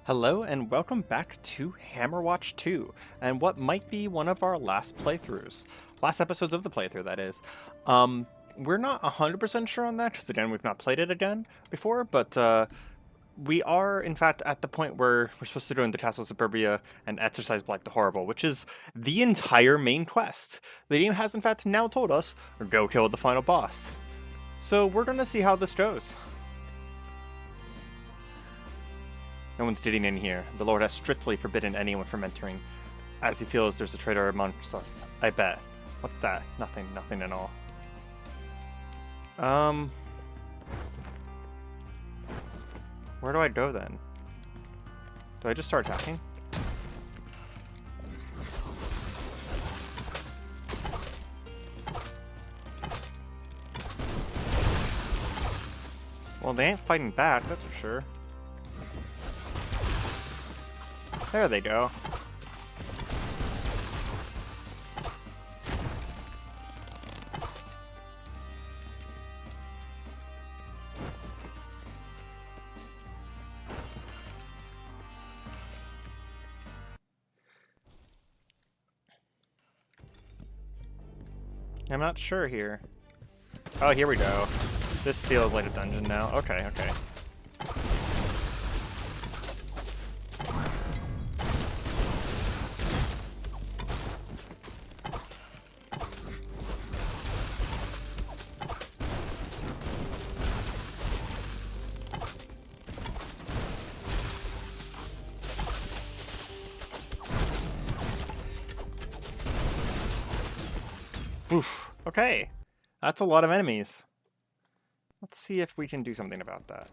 Hello and welcome back to Hammerwatch 2, and what might be one of our last playthroughs. Last episodes of the playthrough, that is. We're not 100% sure on that, because again, we've not played it again before, but we are, in fact, at the point where we're supposed to go into Castle Suburbia and exercise Blight the Horrible, which is the entire main quest. The game has, in fact, now told us, go kill the final boss. So we're going to see how this goes. No one's getting in here. The Lord has strictly forbidden anyone from entering, as he feels there's a traitor amongst us. I bet. What's that? Nothing. Nothing at all. Where do I go then? Do I just start attacking? Well, they ain't fighting back, that's for sure. There they go. I'm not sure here. Oh, here we go. This feels like a dungeon now. Okay, okay. Oof. Okay. That's a lot of enemies. Let's see if we can do something about that.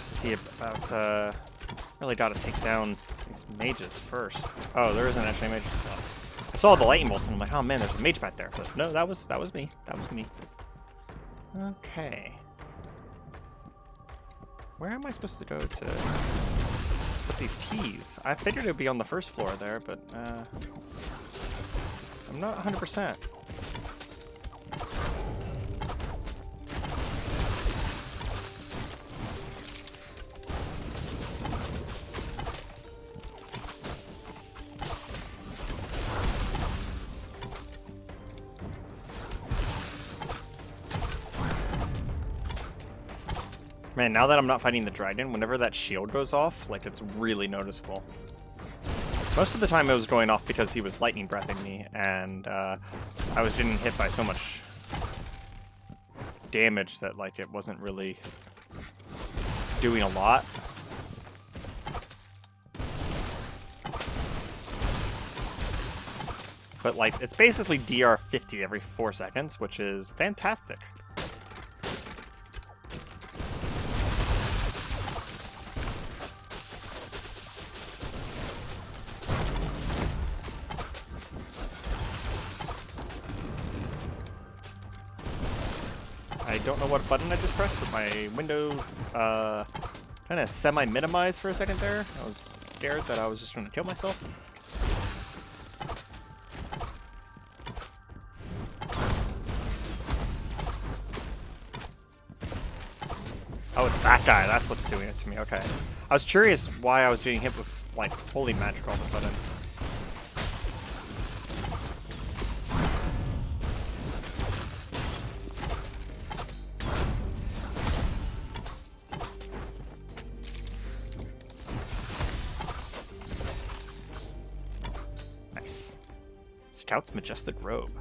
See about really gotta take down these mages first. Oh, there isn't actually a mage spot. I saw the lightning bolts and I'm like, oh man, there's a mage back there. But no, that was me. That was me. Okay. Where am I supposed to go to put these keys? I figured it would be on the first floor there, but I'm not 100%. Man, now that I'm not fighting the dragon, whenever that shield goes off, like, it's really noticeable. Most of the time it was going off because he was lightning breathing me, and I was getting hit by so much damage that, like, it wasn't really doing a lot. But, like, it's basically DR 50 every 4 seconds, which is fantastic. I don't know what button I just pressed, but my window kind of semi-minimized for a second there. I was scared that I was just going to kill myself. Oh, it's that guy. That's what's doing it to me. Okay. I was curious why I was being hit with, like, holy magic all of a sudden. Nice. Scout's Majestic Robe.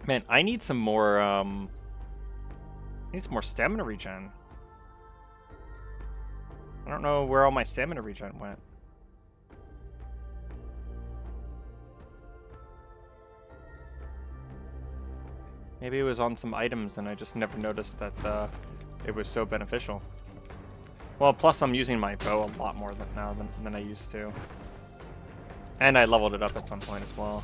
Man, I need some more, need some more stamina regen. I don't know where all my stamina regen went. Maybe it was on some items and I just never noticed that it was so beneficial. Well, plus I'm using my bow a lot more than I used to. And I leveled it up at some point as well.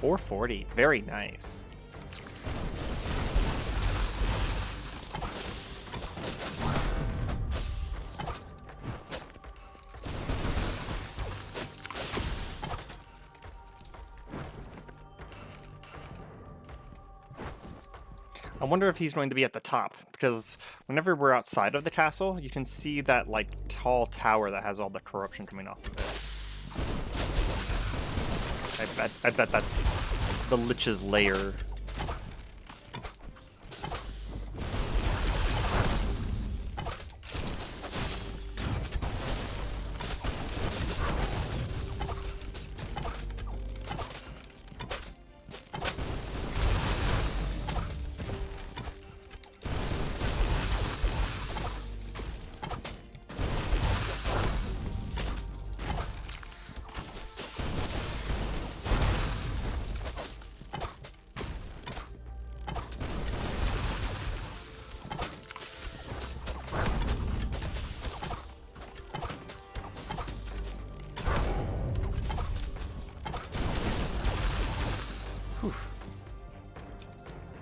$440, very nice. I wonder if he's going to be at the top, because whenever we're outside of the castle, you can see that like tall tower that has all the corruption coming off of it. I bet that's the Lich's lair.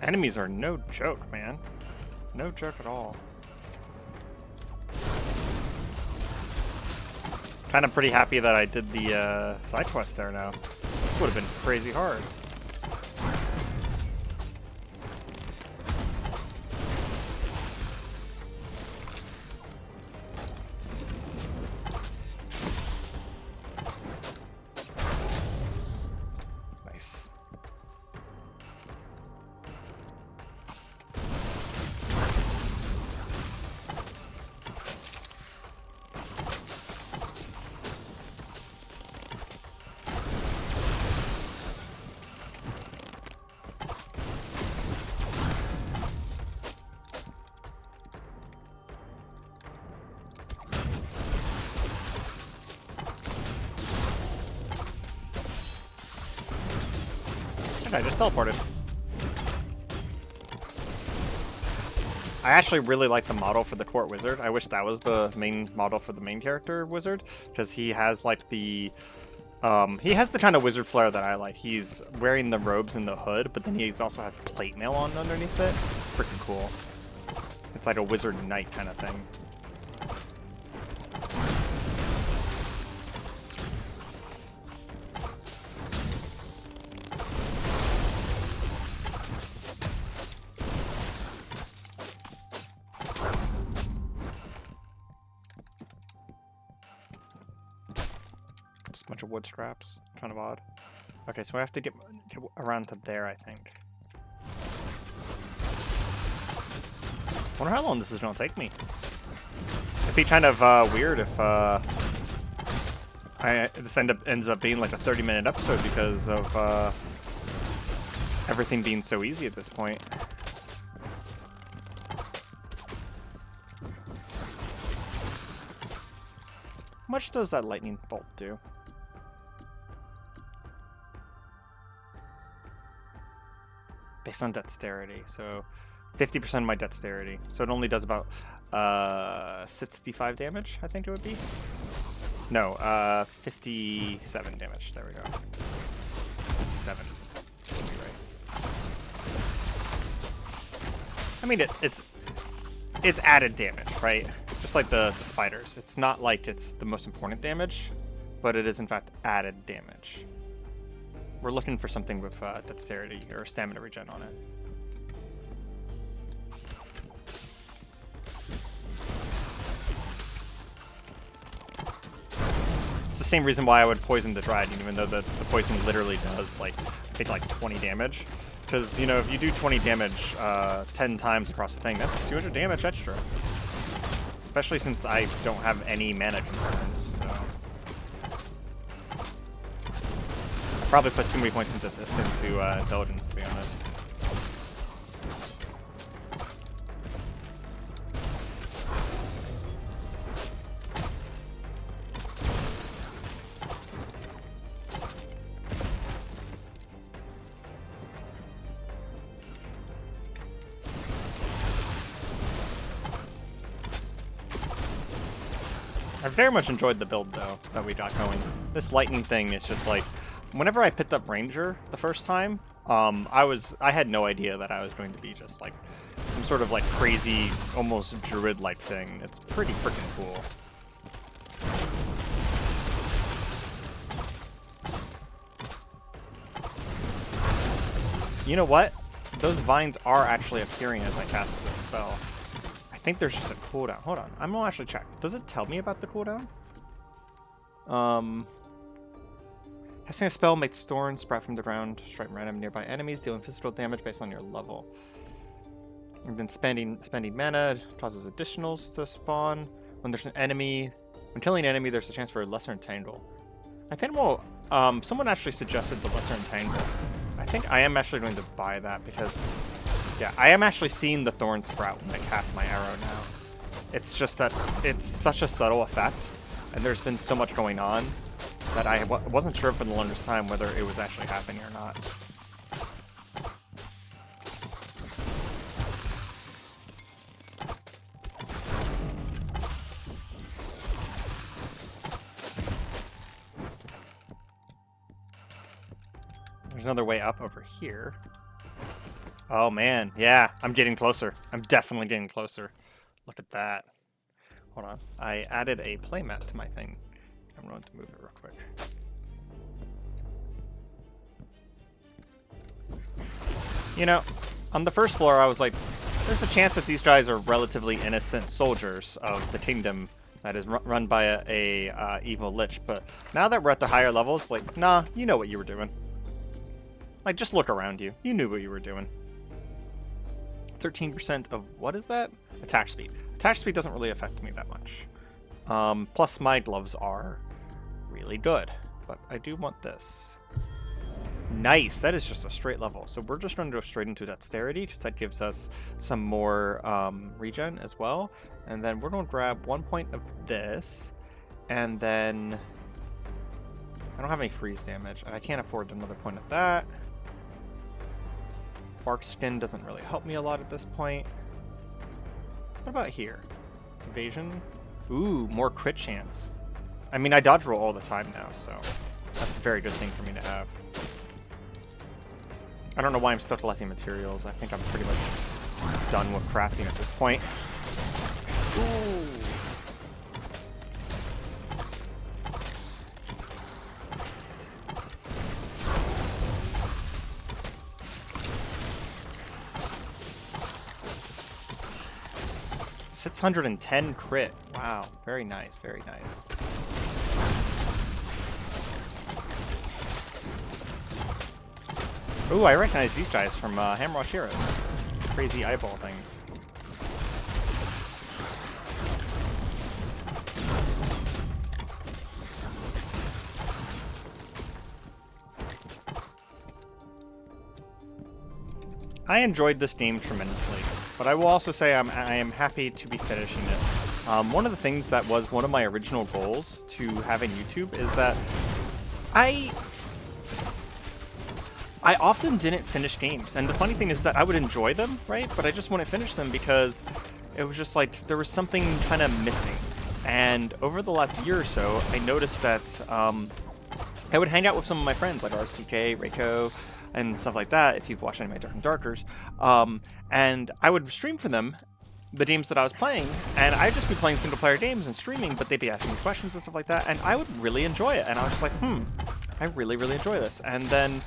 Enemies are no joke, man. No joke at all. Kind of pretty happy that I did the side quest there now. This would have been crazy hard. I just teleported. I actually really like the model for the court wizard. I wish that was the main model for the main character wizard, because he has like the kind of wizard flair that I like. He's wearing the robes and the hood, but then he's also has plate mail on underneath it. Freaking cool. It's like a wizard knight kind of thing. Just a bunch of wood scraps. Kind of odd. Okay, so I have to get around to there, I think. Wonder how long this is gonna take me. It'd be kind of weird if this ends up being like a 30-minute episode because of everything being so easy at this point. How much does that lightning bolt do? Based on dexterity, so 50% of my dexterity. So it only does about 65 damage, I think it would be. No, 57 damage. There we go. 57. Should be right. I mean, it's added damage, right? Just like the spiders. It's not like it's the most important damage, but it is in fact added damage. We're looking for something with dexterity or stamina regen on it. It's the same reason why I would poison the Dryad, even though the poison literally does like, I think like 20 damage. Because, you know, if you do 20 damage 10 times across the thing, that's 200 damage extra. Especially since I don't have any mana concerns, so. I probably put too many points into intelligence, to be honest. I very much enjoyed the build, though, that we got going. This lightning thing is just like, whenever I picked up Ranger the first time, I had no idea that I was going to be just like some sort of like crazy, almost druid-like thing. It's pretty freaking cool. You know what? Those vines are actually appearing as I cast this spell. I think there's just a cooldown. Hold on. I'm gonna actually check. Does it tell me about the cooldown? Casting a spell makes thorns sprout from the ground, strike random nearby enemies, dealing physical damage based on your level. And then spending mana causes additionals to spawn. When there's an enemy, when killing an enemy, there's a chance for a lesser entangle. I think someone actually suggested the lesser entangle. I think I am actually going to buy that because, yeah, I am actually seeing the thorn sprout when I cast my arrow now. It's just that it's such a subtle effect, and there's been so much going on that I wasn't sure for the longest time whether it was actually happening or not. There's another way up over here. Oh man, yeah, I'm getting closer. I'm definitely getting closer. Look at that. Hold on. I added a playmat to my thing. I'm going to move it real quick. You know, on the first floor, I was like, there's a chance that these guys are relatively innocent soldiers of the kingdom that is run by a evil lich. But now that we're at the higher levels, like, nah, you know what you were doing. Like, just look around you. You knew what you were doing. 13% of, what is that? Attack speed. Attack speed doesn't really affect me that much. Plus my gloves are really good, but I do want this. Nice, that is just a straight level. So we're just going to go straight into dexterity because that gives us some more regen as well. And then we're going to grab 1 point of this, and then I don't have any freeze damage, and I can't afford another point of that. Bark skin doesn't really help me a lot at this point. What about here? Evasion? Ooh, more crit chance. I mean, I dodge roll all the time now, so that's a very good thing for me to have. I don't know why I'm still collecting materials. I think I'm pretty much done with crafting at this point. Ooh. $610 crit. Wow, very nice, very nice. Ooh, I recognize these guys from Hammerwatch Heroes. Crazy eyeball things. I enjoyed this game tremendously, but I will also say I am happy to be finishing it. One of the things that was one of my original goals to having YouTube is that I often didn't finish games, and the funny thing is that I would enjoy them, right? But I just wouldn't finish them because it was just like there was something kind of missing. And over the last year or so, I noticed that I would hang out with some of my friends like RSTK, Reiko, and stuff like that, if you've watched any of my Dark and Darkers. And I would stream for them the games that I was playing, and I'd just be playing single-player games and streaming, but they'd be asking me questions and stuff like that, and I would really enjoy it. And I was just like, I really, really enjoy this. And then,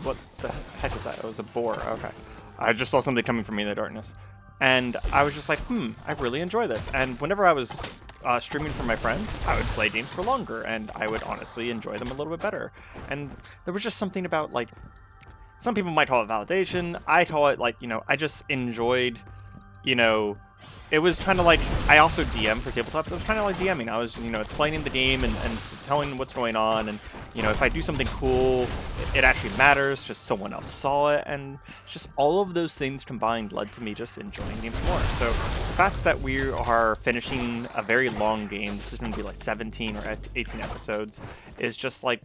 what the heck is that? It was a boar. Okay. I just saw something coming from me in the darkness. And I was just like, I really enjoy this. And whenever I was streaming for my friends, I would play games for longer, and I would honestly enjoy them a little bit better. And there was just something about, like, some people might call it validation. I call it, like, I just enjoyed, it was kind of like, I also DM for tabletops. It was kind of like DMing. I was, explaining the game and telling what's going on. And, if I do something cool, it actually matters. Just someone else saw it. And just all of those things combined led to me just enjoying games more. So the fact that we are finishing a very long game, this is going to be like 17 or 18 episodes, is just like,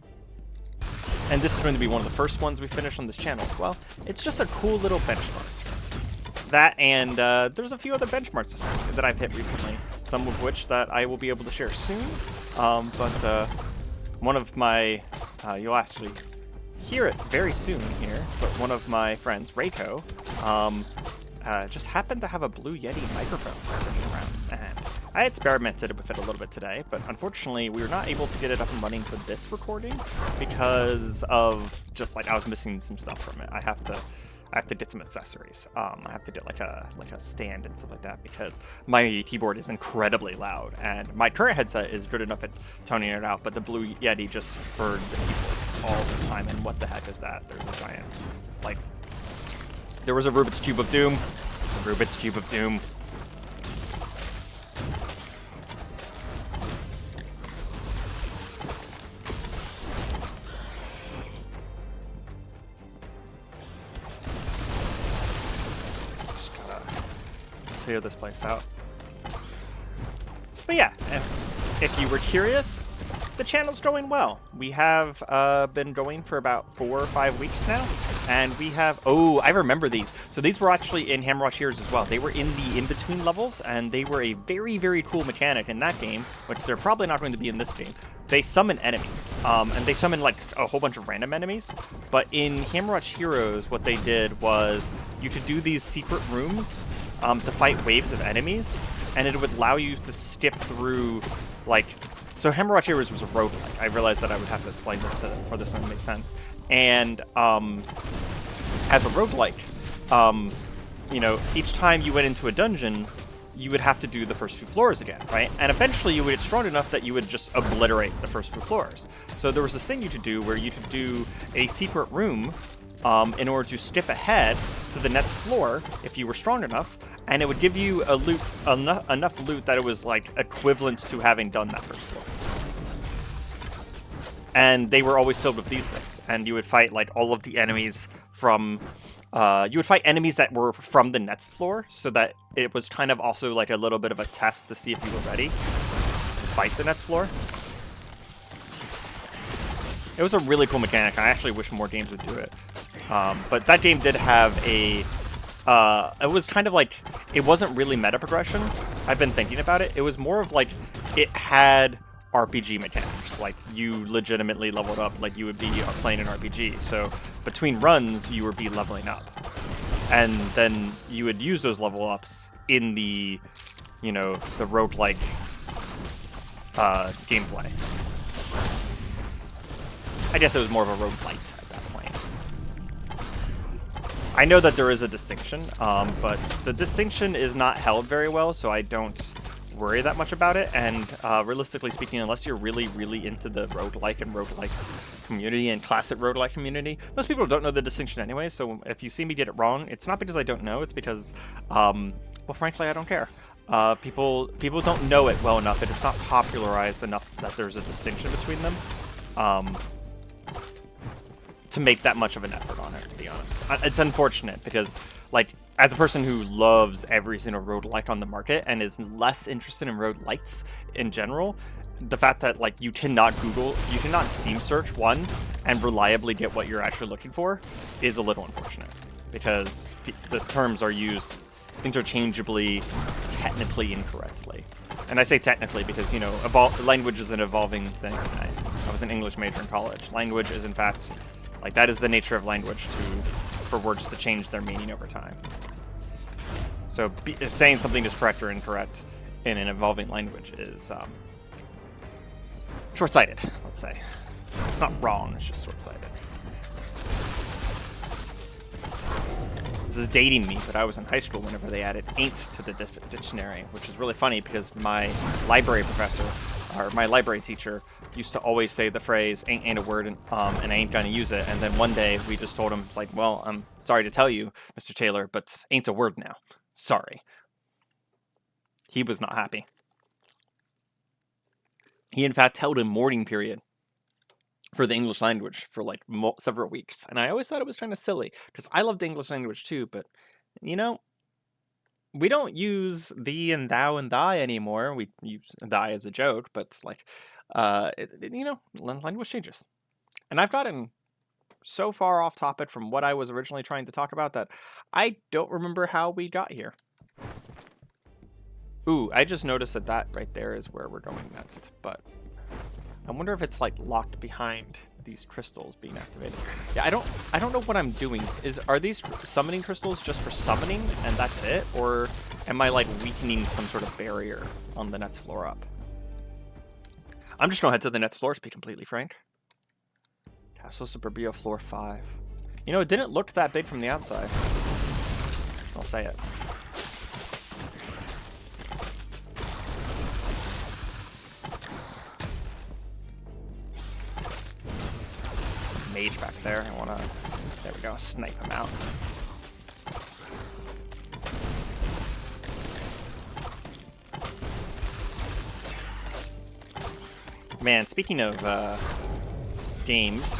and this is going to be one of the first ones we finish on this channel as well. It's just a cool little benchmark. That and there's a few other benchmarks that I've hit recently some of which that I will be able to share soon. But one of my, you'll actually hear it very soon here, but one of my friends, Reiko, just happened to have a Blue Yeti microphone sitting around. And I experimented with it a little bit today, but unfortunately we were not able to get it up and running for this recording because of just like I was missing some stuff from it. I have to get some accessories. I have to get like a stand and stuff like that because my keyboard is incredibly loud, and my current headset is good enough at toning it out, but the Blue Yeti just burned the keyboard all the time. And what the heck is that? There's a giant, like, there was a Rubik's Cube of Doom. The Rubik's Cube of Doom. Clear this place out. But yeah, if you were curious, the channel's going well. We have been going for about 4 or 5 weeks now, and we have, oh, I remember these. So these were actually in Hammerwatch Heroes as well. They were in the in-between levels, and they were a very, very cool mechanic in that game, which they're probably not going to be in this game. They summon enemies, and they summon like a whole bunch of random enemies. But in Hammerwatch Heroes, what they did was you could do these secret rooms to fight waves of enemies, and it would allow you to skip through, like, so Hammerwatch Heroes was a roguelike. I realized that I would have to explain this for this to make sense. And as a roguelike, you know, each time you went into a dungeon, you would have to do the first few floors again, right? And eventually you would get strong enough that you would just obliterate the first few floors. So there was this thing you could do where you could do a secret room in order to skip ahead to the next floor if you were strong enough, and it would give you a loot, enough loot that it was like equivalent to having done that first floor. And they were always filled with these things, and you would fight like all of the enemies from you would fight enemies that were from the next floor, so that it was kind of also like a little bit of a test to see if you were ready to fight the next floor. It was a really cool mechanic. I actually wish more games would do it. But that game did have a... it was kind of like... It wasn't really meta progression. I've been thinking about it. It was more of like... It had RPG mechanics. Like, you legitimately leveled up like you would be playing an RPG. So, between runs, you would be leveling up. And then you would use those level ups in the, you know, the roguelike gameplay. I guess it was more of a roguelite at that point. I know that there is a distinction, but the distinction is not held very well, so I don't worry that much about it. And realistically speaking, unless you're really, really into the roguelike and roguelike community and classic roguelike community, most people don't know the distinction anyway, so if you see me get it wrong, it's not because I don't know, it's because, well, frankly, I don't care. People don't know it well enough, and it's not popularized enough that there's a distinction between them. To make that much of an effort on it, to be honest. It's unfortunate because, like, as a person who loves every single roguelike on the market and is less interested in roguelites in general, the fact that, like, you cannot Steam search one and reliably get what you're actually looking for is a little unfortunate, because the terms are used interchangeably, technically incorrectly. And I say technically because, you know, language is an evolving thing. I was an English major in college. Language is, in fact... Like, that is the nature of language, for words to change their meaning over time. So if saying something is correct or incorrect in an evolving language is short-sighted, let's say. It's not wrong, it's just short-sighted. This is dating me, but I was in high school whenever they added ain't to the dictionary, which is really funny because my library professor, or my library teacher, used to always say the phrase ain't a word, and I ain't gonna use it. And then one day we just told him, it's like, well, I'm sorry to tell you, Mr. Taylor, but ain't a word now. Sorry. He was not happy. He in fact held a mourning period for the English language for like several weeks. And I always thought it was kind of silly because I love the English language too, but you know, we don't use thee and thou and thy anymore. We use thy as a joke, but it's like, you know, language changes. And I've gotten so far off topic from what I was originally trying to talk about that I don't remember how we got here. Ooh, I just noticed that that right there is where we're going next, but I wonder if it's like locked behind these crystals being activated. Yeah, I don't know what I'm doing. Are these summoning crystals just for summoning and that's it? Or am I like weakening some sort of barrier on the next floor up? I'm just gonna head to the next floor to be completely frank. Castle Suburbia floor 5. You know, it didn't look that big from the outside. I'll say it. Mage back there. I wanna, there we go, snipe him out. Man, speaking of games,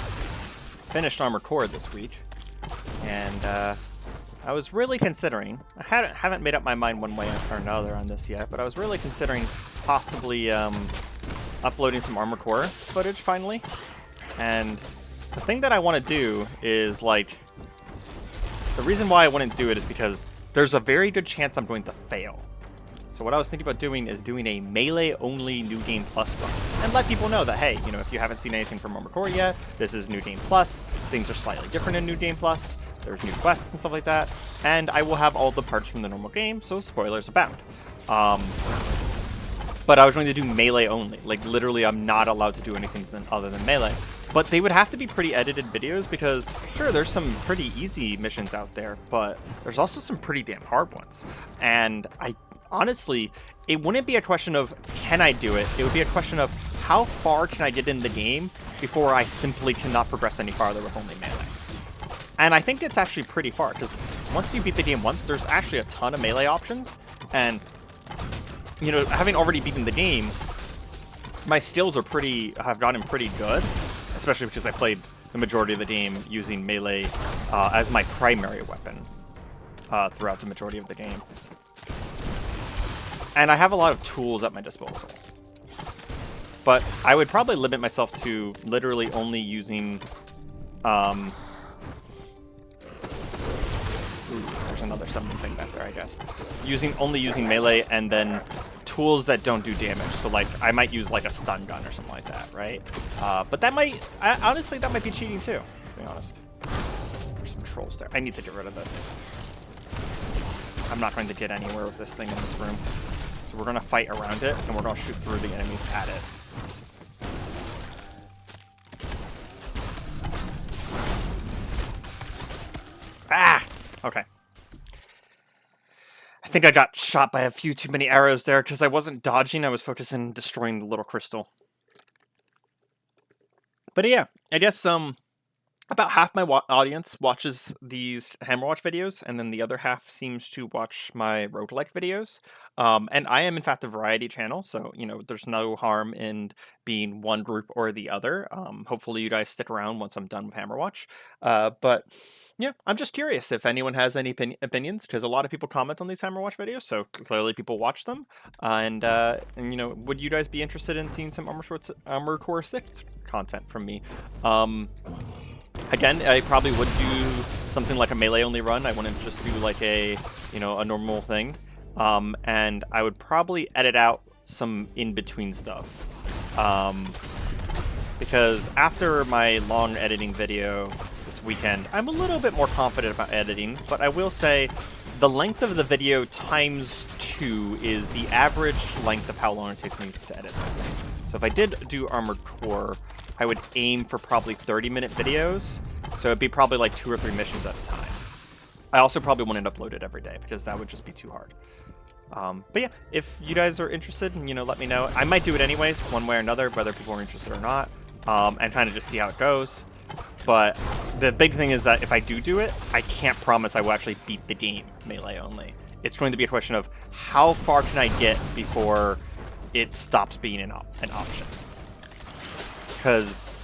finished Armored Core this week, and I was really considering, I haven't made up my mind one way or another on this yet, but I was really considering possibly uploading some Armored Core footage finally. And the thing that I want to do is, like, the reason why I wouldn't do it is because there's a very good chance I'm going to fail. So what I was thinking about doing is doing a melee-only New Game Plus run, and let people know that, hey, you know, if you haven't seen anything from Armored Core yet, this is New Game Plus. Things are slightly different in New Game Plus. There's new quests and stuff like that, and I will have all the parts from the normal game, so spoilers abound. But I was going to do melee only. Like, literally, I'm not allowed to do anything other than melee. But they would have to be pretty edited videos because, sure, there's some pretty easy missions out there, but there's also some pretty damn hard ones. And honestly, it wouldn't be a question of can I do it, it would be a question of how far can I get in the game before I simply cannot progress any farther with only melee. And I think it's actually pretty far, because once you beat the game once, there's actually a ton of melee options, and, you know, having already beaten the game, my skills have gotten pretty good, especially because I played the majority of the game using melee as my primary weapon throughout the majority of the game. And I have a lot of tools at my disposal. But I would probably limit myself to literally only using... there's another summoning thing back there, I guess. Only using melee and then tools that don't do damage. So, like, I might use, like, a stun gun or something like that, right? But that honestly, that might be cheating too, to be honest. There's some trolls there. I need to get rid of this. I'm not going to get anywhere with this thing in this room. So we're going to fight around it, and we're going to shoot through the enemies at it. Ah! Okay. I think I got shot by a few too many arrows there, because I wasn't dodging, I was focusing on destroying the little crystal. But yeah, I guess about half my audience watches these Hammerwatch videos, and then the other half seems to watch my roguelike videos. And I am, in fact, a variety channel, so, you know, there's no harm in being one group or the other. Hopefully you guys stick around once I'm done with Hammerwatch. But yeah, I'm just curious if anyone has any opinions, because a lot of people comment on these Hammerwatch videos, so clearly people watch them. And you know, would you guys be interested in seeing some Armored Core 6 content from me? Again, I probably would do something like a melee-only run. I wouldn't just do like a normal thing. And I would probably edit out some in-between stuff. Because after my long editing video this weekend, I'm a little bit more confident about editing, but I will say the length of the video times 2 is the average length of how long it takes me to edit something. So if I did do Armored Core, I would aim for probably 30-minute videos, so it'd be probably like 2 or 3 missions at a time. I also probably wouldn't upload it every day, because that would just be too hard. But yeah, if you guys are interested, you know, let me know. I might do it anyways, one way or another, whether people are interested or not, and kind of just see how it goes. But the big thing is that if I do it, I can't promise I will actually beat the game melee only. It's going to be a question of how far can I get before it stops being an option. Because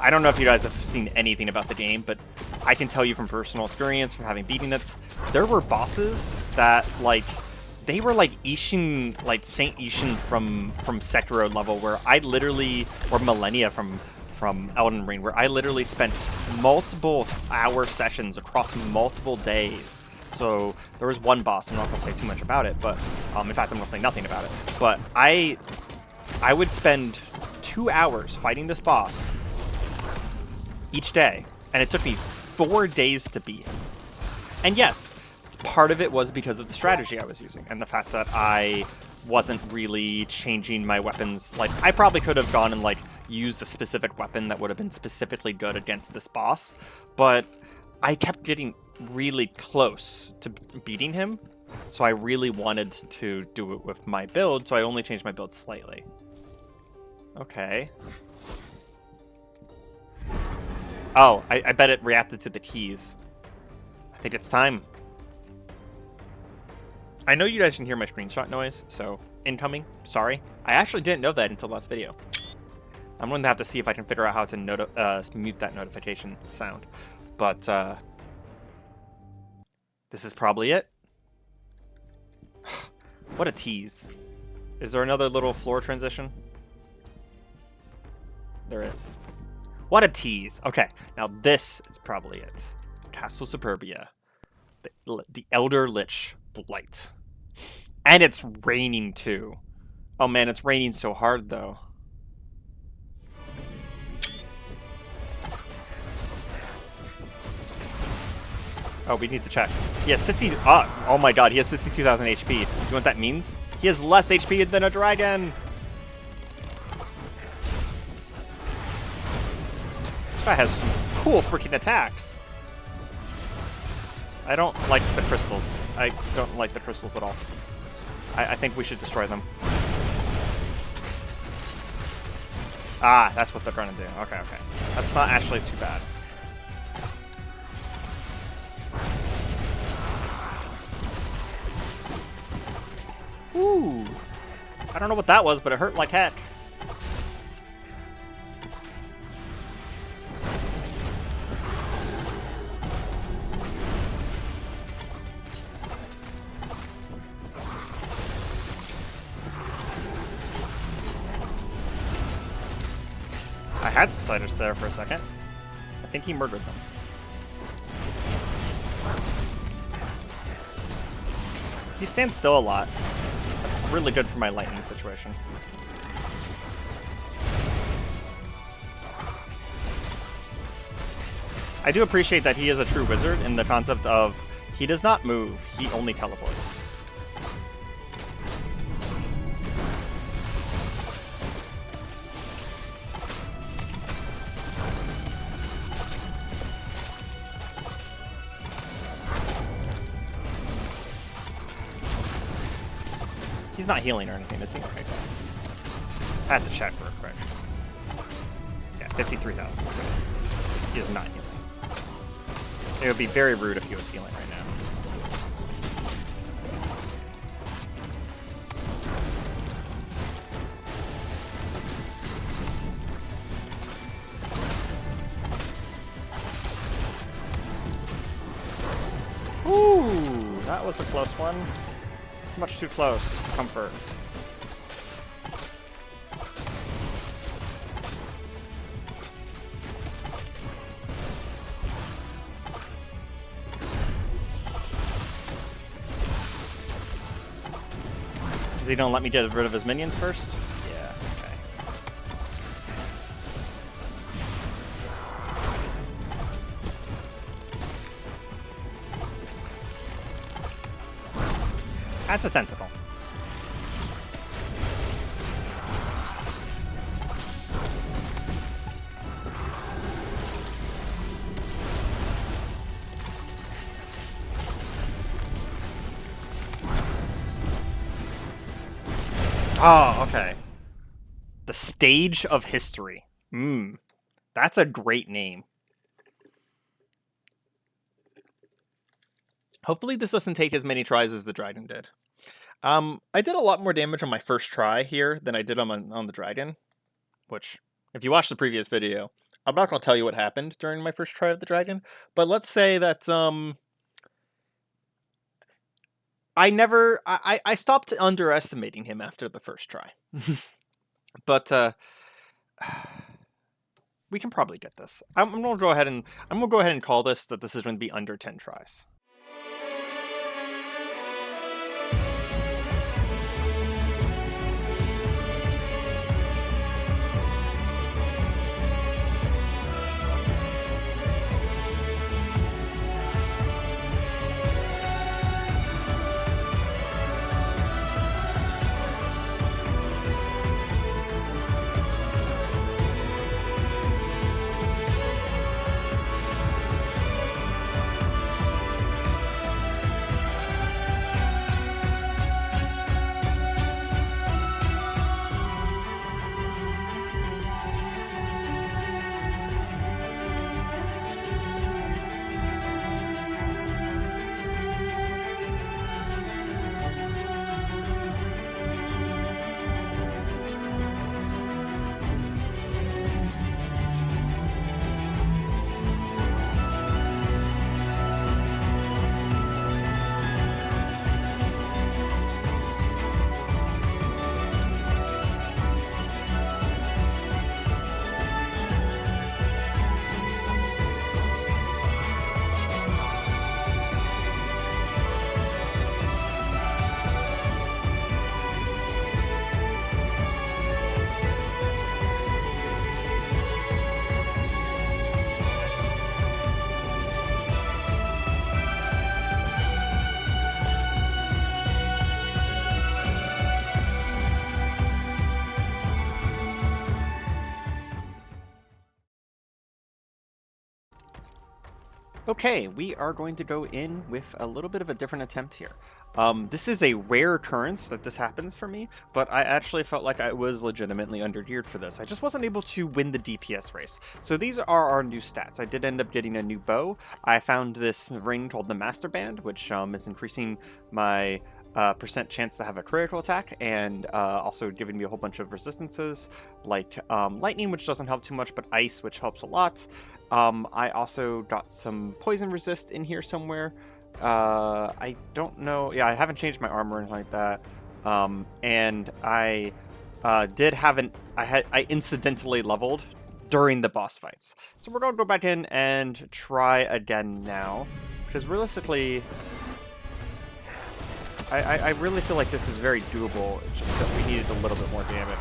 I don't know if you guys have seen anything about the game, but I can tell you from personal experience, from having beaten it, there were bosses that, like, they were like Ishin, like Saint Ishin from Sekiro level, where I literally, or Millennia from Elden Ring, where I literally spent multiple hour sessions across multiple days So there was one boss, I'm not going to say too much about it, but in fact, I'm going to say nothing about it. But I would spend 2 hours fighting this boss each day, and it took me 4 days to beat him. And yes, part of it was because of the strategy I was using, and the fact that I wasn't really changing my weapons. Like, I probably could have gone and, like, used a specific weapon that would have been specifically good against this boss, but I kept getting really close to beating him, so I really wanted to do it with my build, so I only changed my build slightly. Okay. Oh, I bet it reacted to the keys. I think it's time. I know you guys can hear my screenshot noise, so incoming, sorry. I actually didn't know that until last video. I'm going to have to see if I can figure out how to mute that notification sound. But this is probably it. What a tease. Is there another little floor transition? There is. What a tease. Okay, now this is probably it. Castle Suburbia. The Elder Lich Blight. And it's raining too. Oh man, it's raining so hard though. Oh, we need to check. He has 60... oh my god, he has 62,000 HP. You know what that means? He has less HP than a dragon! This guy has some cool freaking attacks. I don't like the crystals. I don't like the crystals at all. I think we should destroy them. Ah, that's what they're trying to do. Okay, okay. That's not actually too bad. Ooh. I don't know what that was, but it hurt like heck. I had some sliders there for a second. I think he murdered them. He stands still a lot. That's really good for my lightning situation. I do appreciate that he is a true wizard in the concept of he does not move, he only teleports. He's not healing or anything, is he? Okay, cool. I had to check real quick. Yeah, 53,000. So he is not healing. It would be very rude if he was healing right now. Ooh, that was a close one. Much too close. Comfort. Is he gonna let me get rid of his minions first? Yeah, okay. That's a tentacle. Oh, okay. The Stage of History. That's a great name. Hopefully this doesn't take as many tries as the dragon did. I did a lot more damage on my first try here than I did on the dragon, which, if you watch the previous video, I'm not going to tell you what happened during my first try of the dragon, but let's say that I stopped underestimating him after the first try. But we can probably get this. I'm going to go ahead and call this that this is going to be under 10 tries. Okay, we are going to go in with a little bit of a different attempt here. This is a rare occurrence that this happens for me, but I actually felt like I was legitimately under-geared for this. I just wasn't able to win the DPS race. So these are our new stats. I did end up getting a new bow. I found this ring called the Master Band, which is increasing my percent chance to have a critical attack, and also giving me a whole bunch of resistances, like lightning, which doesn't help too much, but ice, which helps a lot. I also got some poison resist in here somewhere. I don't know. Yeah, I haven't changed my armor or anything like that. And I did have I incidentally leveled during the boss fights. So we're gonna go back in and try again now, because realistically, I really feel like this is very doable. It's just that we needed a little bit more damage.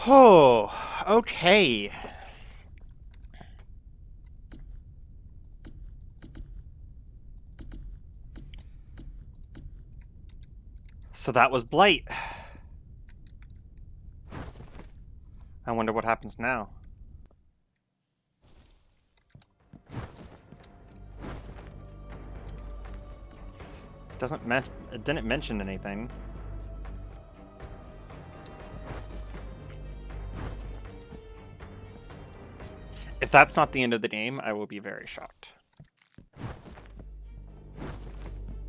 Oh, okay. So that was Blight. I wonder what happens now. It didn't mention anything. If that's not the end of the game, I will be very shocked.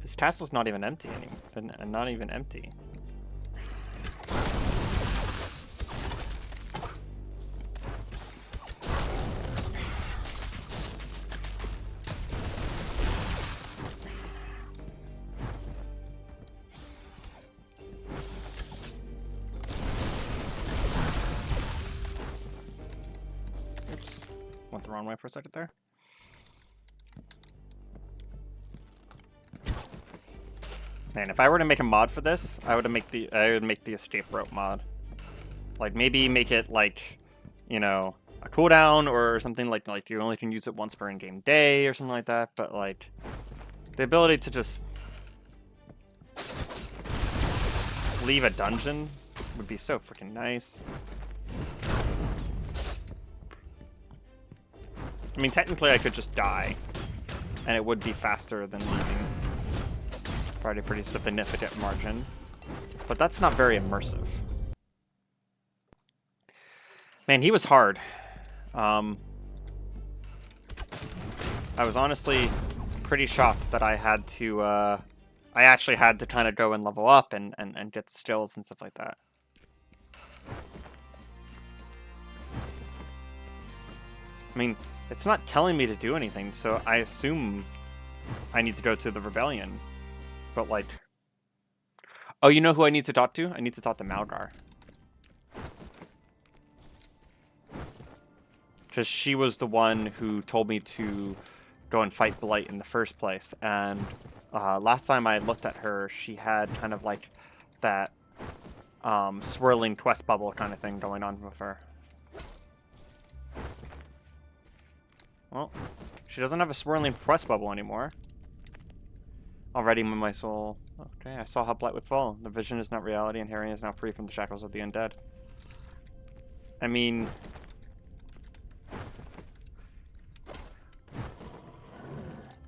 This castle's not even empty anymore. Not even empty. Oops. Went the wrong way for a second there. Man, if I were to make a mod for this, I would make the escape rope mod. Like maybe make it like, you know, a cooldown or something like you only can use it once per in-game day or something like that. But like the ability to just leave a dungeon would be so freaking nice. I mean, technically I could just die, and it would be faster than leaving. Probably a pretty significant margin, but that's not very immersive. Man, he was hard. I was honestly pretty shocked that I had to, I actually had to kind of go and level up and get skills and stuff like that. I mean, it's not telling me to do anything, so I assume I need to go to the Rebellion. But like, oh, you know who I need to talk to? I need to talk to Malgar. Because she was the one who told me to go and fight Blight in the first place. And last time I looked at her, she had kind of like that swirling quest bubble kind of thing going on with her. Well, she doesn't have a swirling quest bubble anymore. Already in my soul. Okay, I saw how Blight would fall. The vision is not reality, and Harry is now free from the shackles of the undead. I mean,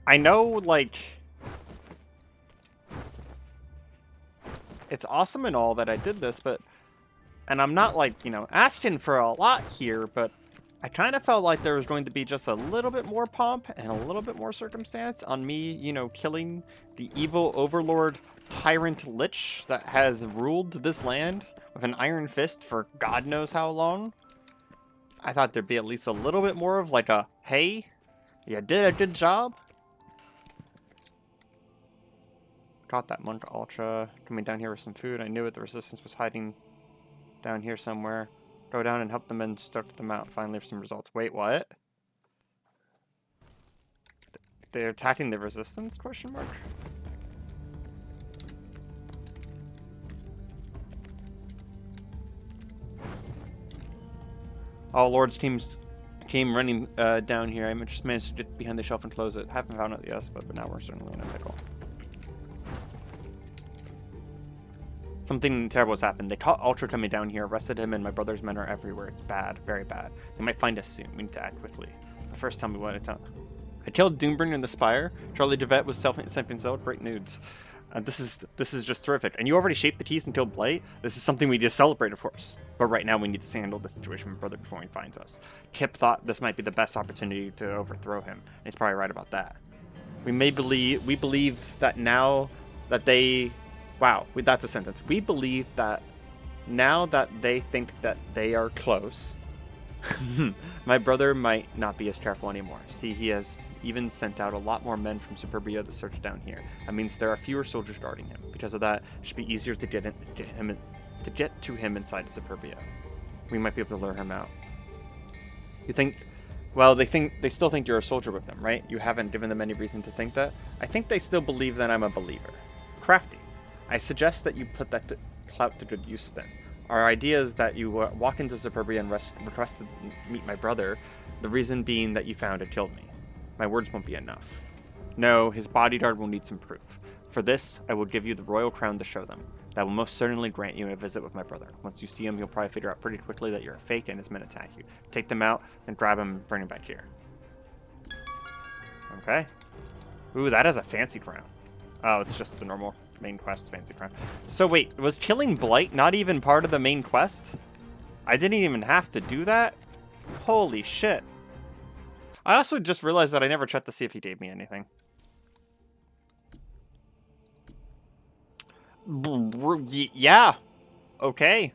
I know, like, it's awesome and all that I did this, but, and I'm not, like, you know, asking for a lot here, but I kind of felt like there was going to be just a little bit more pomp and a little bit more circumstance on me, you know, killing the evil overlord tyrant Lich that has ruled this land with an iron fist for God knows how long. I thought there'd be at least a little bit more of like a, hey, you did a good job. Got that monk ultra coming down here with some food. I knew it. The resistance was hiding down here somewhere. Go down and help the men start them out. Finally, for some results. Wait, what? They're attacking the resistance? Question mark. All Lord's teams came running down here. I just managed to get behind the shelf and close it. Haven't found it yet, but now we're certainly in a pickle. Something terrible has happened. They caught Ultra coming down here, arrested him, and my brother's men are everywhere. It's bad, very bad. They might find us soon. We need to act quickly. But first, tell me what it's on. I killed Doombringer in the Spire. Charlie DeVette was self-celebrating great nudes. This is just terrific. And you already shaped the keys and killed Blight. This is something we just celebrate, of course. But right now, we need to handle the situation with my brother before he finds us. Kip thought this might be the best opportunity to overthrow him. And he's probably right about that. We believe that now that they. Wow, that's a sentence. We believe that now that they think that they are close, my brother might not be as careful anymore. See, he has even sent out a lot more men from Suburbia to search down here. That means there are fewer soldiers guarding him. Because of that, it should be easier to get to him inside Suburbia. We might be able to lure him out. You think? Well, they still think you're a soldier with them, right? You haven't given them any reason to think that. I think they still believe that I'm a believer. Crafty. I suggest that you put that clout to good use then. Our idea is that you walk into Suburbia and request to meet my brother, the reason being that you found and killed me. My words won't be enough. No, his bodyguard will need some proof. For this, I will give you the royal crown to show them. That will most certainly grant you a visit with my brother. Once you see him, you'll probably figure out pretty quickly that you're a fake and his men attack you. Take them out, and grab him and bring him back here. Okay. Ooh, that has a fancy crown. Oh, it's just the normal main quest fancy crown. So wait, was killing Blight not even part of the main quest? I didn't even have to do that? Holy shit. I also just realized that I never checked to see if he gave me anything. Yeah. Okay.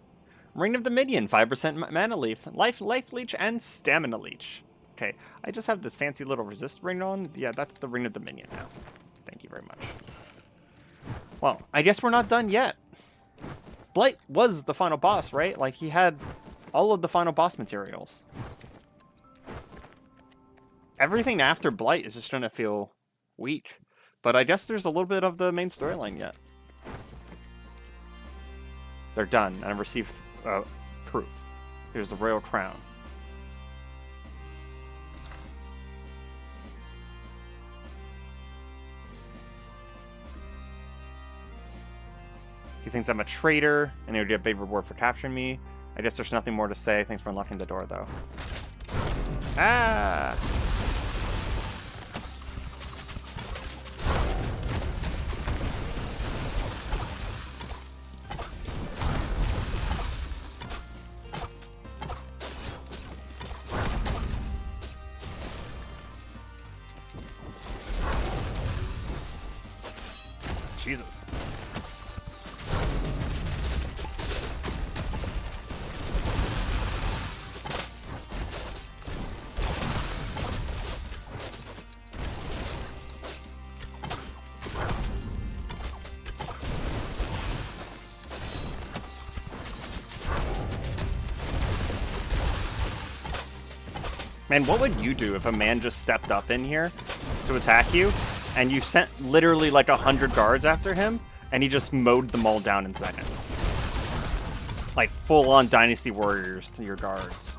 Ring of Dominion, 5% mana leaf, life leech, and stamina leech. Okay, I just have this fancy little resist ring on. Yeah, that's the Ring of Dominion now. Thank you very much. Well, I guess we're not done yet. Blight was the final boss, right? Like, he had all of the final boss materials. Everything after Blight is just going to feel weak. But I guess there's a little bit of the main storyline yet. They're done, and I've received proof. Here's the royal crown. He thinks I'm a traitor, and he would get a big reward for capturing me. I guess there's nothing more to say. Thanks for unlocking the door, though. Ah! Jesus. Man, what would you do if a man just stepped up in here to attack you, and you sent literally like 100 guards after him, and he just mowed them all down in seconds? Like full-on Dynasty Warriors to your guards.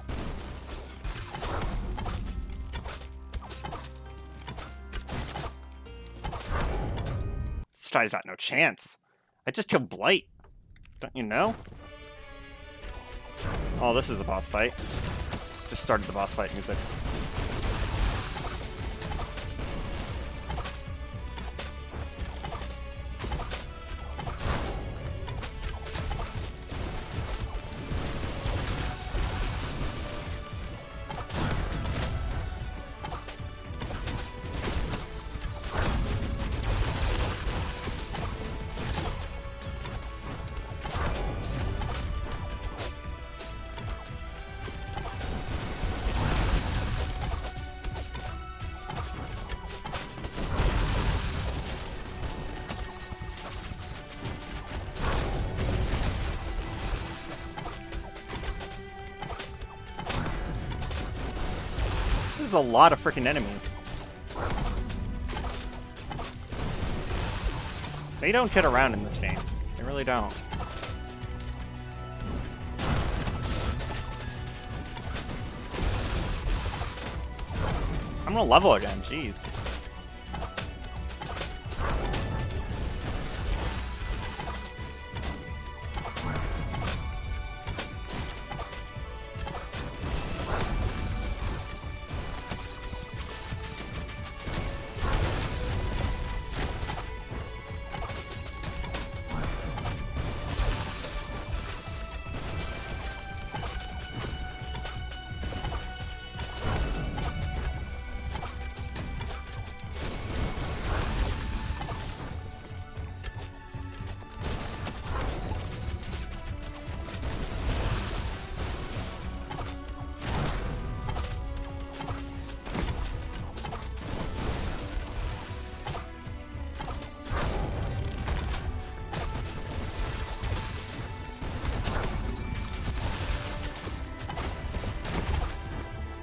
This guy's got no chance. I just killed Blight. Don't you know? Oh, this is a boss fight. Just started the boss fight music. This is a lot of freaking enemies. They don't kid around in this game. They really don't. I'm gonna level again, jeez.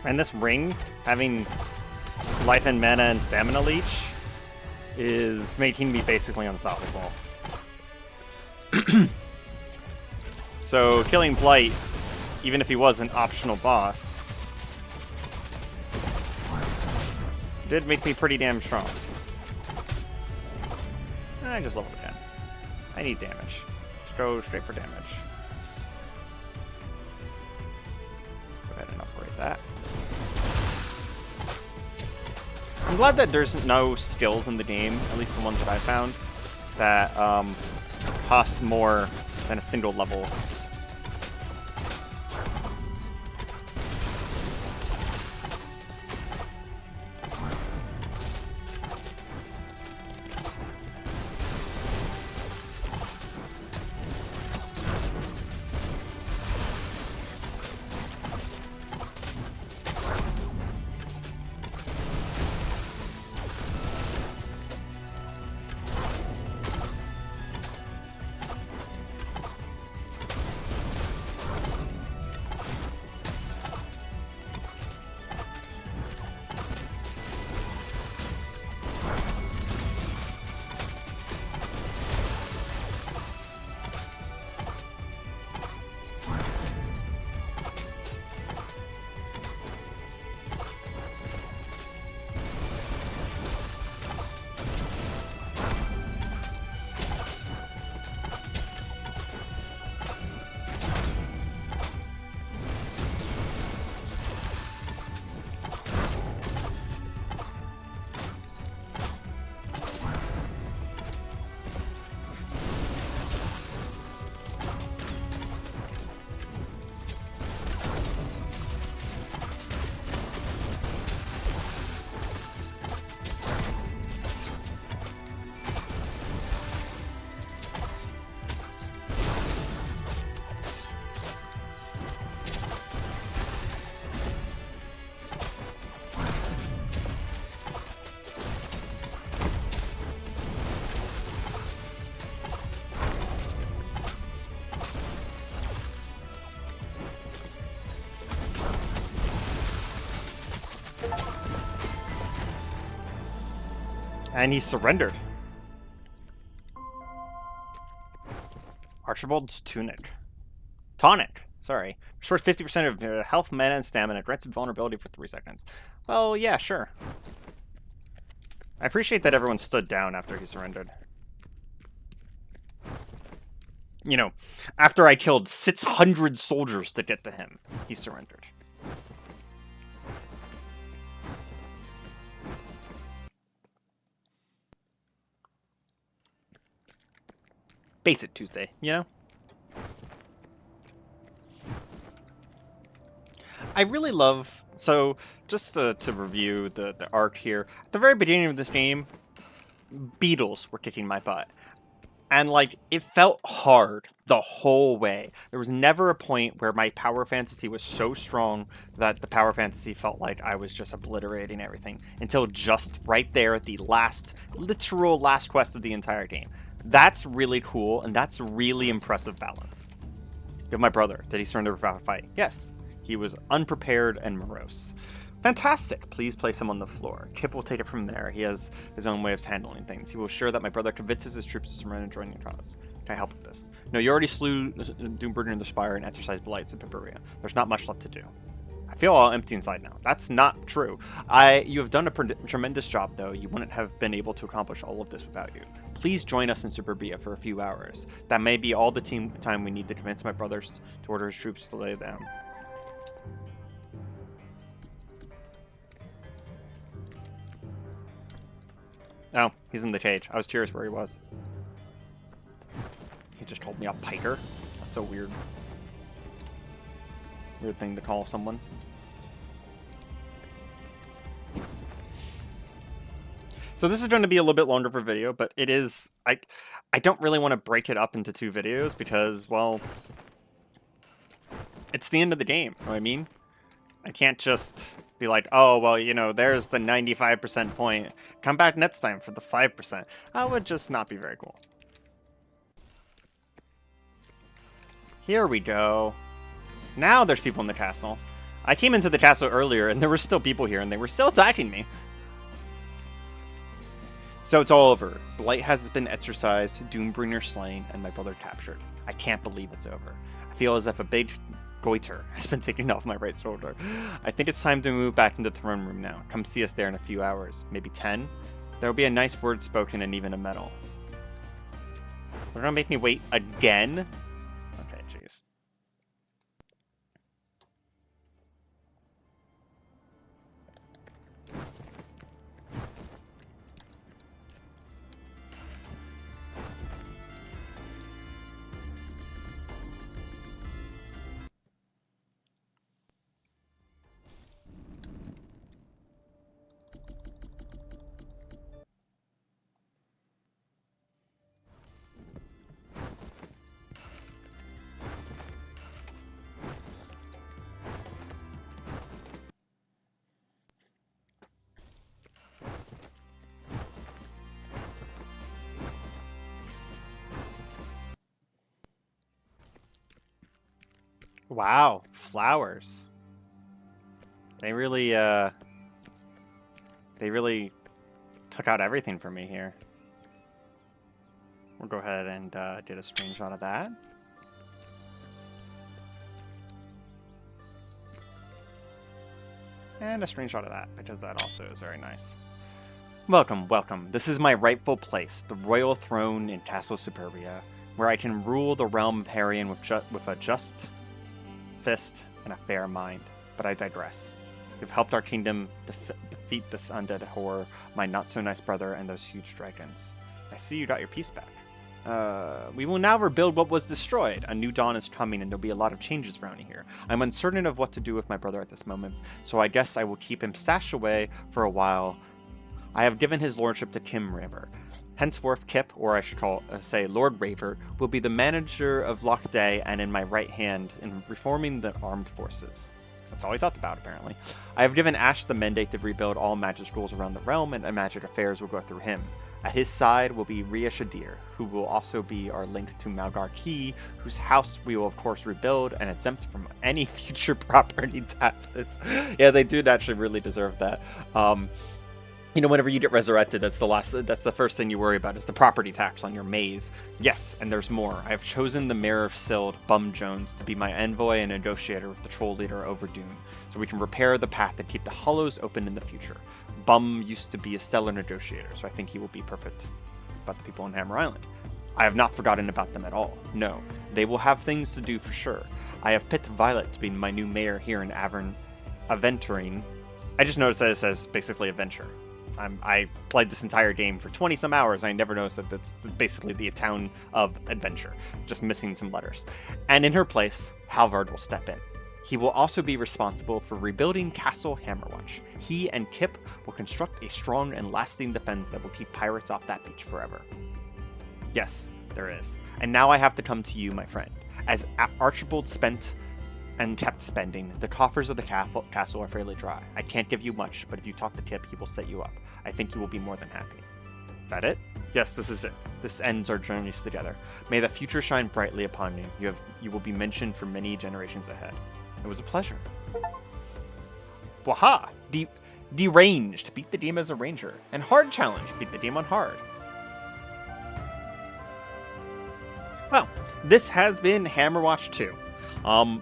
And this ring, having life and mana and stamina leech, is making me basically unstoppable. So killing Blight, even if he was an optional boss, did make me pretty damn strong. I just leveled again. I need damage. Just go straight for damage. Go ahead and upgrade that. I'm glad that there's no skills in the game, at least the ones that I found, that cost more than a single level. And he surrendered. Archibald's Tunic. Tonic, sorry. Restores 50% of health, mana, and stamina. Grants invulnerability for 3 seconds. Well, yeah, sure. I appreciate that everyone stood down after he surrendered. You know, after I killed 600 soldiers to get to him, he surrendered. Basic Tuesday, you know? I really love... So, just to review the arc here. At the very beginning of this game, beetles were kicking my butt. And, like, it felt hard the whole way. There was never a point where my power fantasy was so strong that the power fantasy felt like I was just obliterating everything. Until just right there at the literal last quest of the entire game. That's really cool, and that's really impressive balance. You have my brother. Did he surrender without a fight? Yes. He was unprepared and morose. Fantastic. Please place him on the floor. Kip will take it from there. He has his own way of handling things. He will ensure that my brother convinces his troops to surrender and join the cause. Can I help with this? No, you already slew Doombringer in the Spire and exercised Blight in Suburbia. There's not much left to do. I feel all empty inside now. That's not true. You have done a tremendous job, though. You wouldn't have been able to accomplish all of this without you. Please join us in Suburbia for a few hours. That may be all the time we need to convince my brothers to order his troops to lay down. Oh, he's in the cage. I was curious where he was. He just told me a piker. That's a weird thing to call someone. So this is going to be a little bit longer of a video, but it is... I don't really want to break it up into 2 videos because, well... It's the end of the game, you know what I mean? I can't just be like, oh, well, you know, there's the 95% point. Come back next time for the 5%. That would just not be very cool. Here we go. Now there's people in the castle. I came into the castle earlier, and there were still people here, and they were still attacking me. So it's all over. Blight has been exorcised, Doombringer slain, and my brother captured. I can't believe it's over. I feel as if a big goiter has been taken off my right shoulder. I think it's time to move back into the throne room now. Come see us there in a few hours, maybe 10. There will be a nice word spoken and even a medal. They're gonna make me wait again? Okay, jeez. Wow, flowers. They really took out everything for me here. We'll go ahead and get a screenshot of that. And a screenshot of that, because that also is very nice. Welcome, welcome. This is my rightful place, the royal throne in Castle Suburbia, where I can rule the realm of Harian with a just fist and a fair mind. But I digress. You've helped our kingdom defeat this undead horror, my not-so-nice brother, and those huge dragons. I see you got your piece back. We will now rebuild what was destroyed. A new dawn is coming, and there'll be a lot of changes around here. I'm uncertain of what to do with my brother at this moment, so I guess I will keep him stashed away for a while. I have given his lordship to King Raver. Henceforth, Kip, or I should say Lord Raver, will be the manager of Lockday and in my right hand in reforming the armed forces. That's all he talked about, apparently. I have given Ash the mandate to rebuild all magic schools around the realm, and magic affairs will go through him. At his side will be Rhea Shadir, who will also be our link to Malgar Key, whose house we will of course rebuild and exempt from any future property taxes. Yeah, they do actually really deserve that. You know, whenever you get resurrected, that's the first thing you worry about is the property tax on your maze. Yes, and there's more. I have chosen the Mayor of Sild, Bum Jones, to be my envoy and negotiator with the troll leader over Doom, so we can repair the path and keep the hollows open in the future. Bum used to be a stellar negotiator, so I think he will be perfect about the people on Hammer Island. I have not forgotten about them at all. No, they will have things to do for sure. I have picked Violet to be my new mayor here in Aventurine. I just noticed that it says basically adventure. I played this entire game for 20-some hours, and I never noticed that that's basically the town of adventure, just missing some letters. And in her place, Halvard will step in. He will also be responsible for rebuilding Castle Hammerwatch. He and Kip will construct a strong and lasting defense that will keep pirates off that beach forever. Yes, there is. And now I have to come to you, my friend. As Archibald spent and kept spending, the coffers of the castle are fairly dry. I can't give you much, but if you talk to Kip, he will set you up. I think you will be more than happy. Is that it? Yes, this is it. This ends our journeys together. May the future shine brightly upon you. You will be mentioned for many generations ahead. It was a pleasure. Waha! Deranged. Beat the demon as a ranger. And hard challenge. Beat the demon on hard. Well, this has been Hammerwatch 2.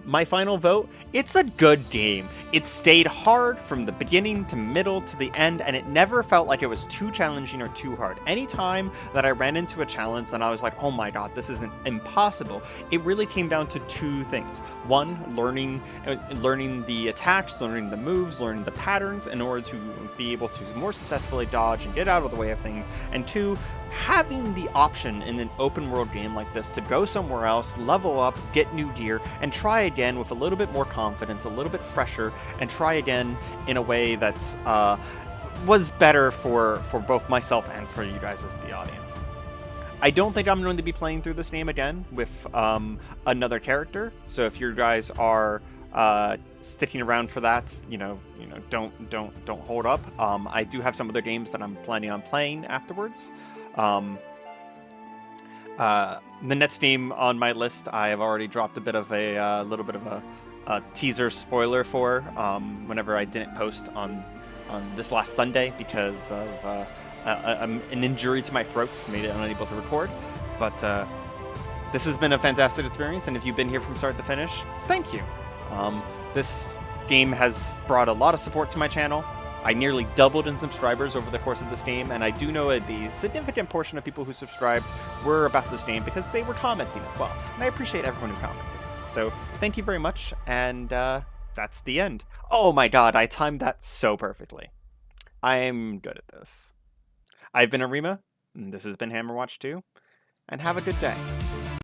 My final vote, it's a good game. It stayed hard from the beginning to middle to the end, and it never felt like it was too challenging or too hard. Anytime that I ran into a challenge and I was like, oh my god, this isn't impossible, it really came down to two things. One, learning the attacks, learning the moves, learning the patterns in order to be able to more successfully dodge and get out of the way of things. And two, having the option in an open world game like this to go somewhere else, level up, get new gear, and try again with a little bit more confidence, a little bit fresher, and try again in a way that's was better for both myself and for you guys as the audience. I don't think I'm going to be playing through this game again with another character, so if you guys are sticking around for that, don't hold up. I do have some other games that I'm planning on playing afterwards. The next game on my list, I have already dropped a bit of a little bit of a teaser spoiler for whenever I didn't post on this last Sunday because of an injury to my throat, made it unable to record. But This has been a fantastic experience, and if you've been here from start to finish, thank you. This game has brought a lot of support to my channel. I nearly doubled in subscribers over the course of this game, and I do know the significant portion of people who subscribed were about this game because they were commenting as well. And I appreciate everyone who commented. So thank you very much, and that's the end. Oh my god, I timed that so perfectly. I'm good at this. I've been Areima, and this has been Hammerwatch 2, and have a good day.